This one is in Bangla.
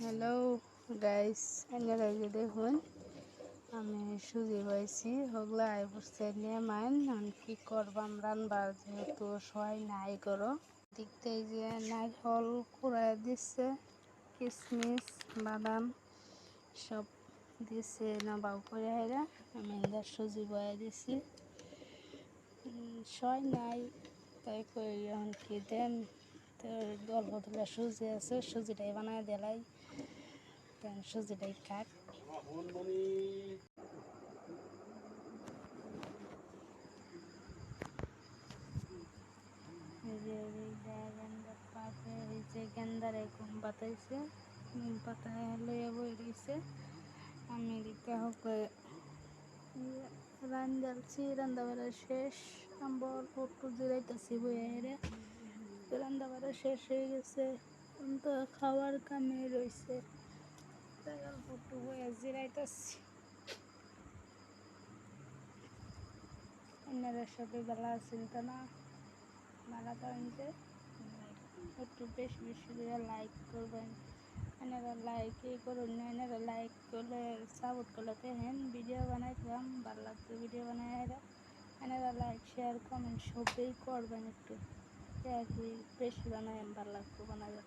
হ্যালো গাইস, আপনারা যে দেখুন আমি সুজি পাইছি হগলা আই বসছে নিয়ে মাইন কি করবাম রানবার যেহেতু সবাই নাই করো দেখতে যে নারকেল কুড়াই দিচ্ছে, কিশমিশ বাদাম সব দিচ্ছে নবাব করে হেরা আমি সুজি বয়ে দিছি। সবাই নাই তাই কই এখন কি দেন তো গল্প তুলে সুজি আছে, সুজিটাই বানায় দিলাই সুজিটাই খাক। গেন্দারে ঘুম পাতাইছে, ঘুম পাতায় লইয়া বই রয়েছে। আমি দিতে হোক রান্দালছি, রান্না বাড়া শেষ। আমরা অল্প একটু জিরাইতেছি বইয়ের, রান্না বাড়া শেষ হয়ে গেছে, তো খাওয়ার কামে রয়েছে, তাই অল্প একটু বইয়ে জিরাইতেছি। আপনারা সবাই ভালো আছেন তো? না ভালো থাকেন যে একটু বেশি বেশি করে লাইক করবেন। এনারা লাইকই করুন না, এনারা লাইক করলে সাপোর্ট করলে দেখেন ভিডিও বানাইতাম ভালো লাগতো, ভিডিও বানাই এনারা লাইক শেয়ার কমেন্ট সবই করবেন একটু, বেশি বানাই ভালো লাগতো বানাবে।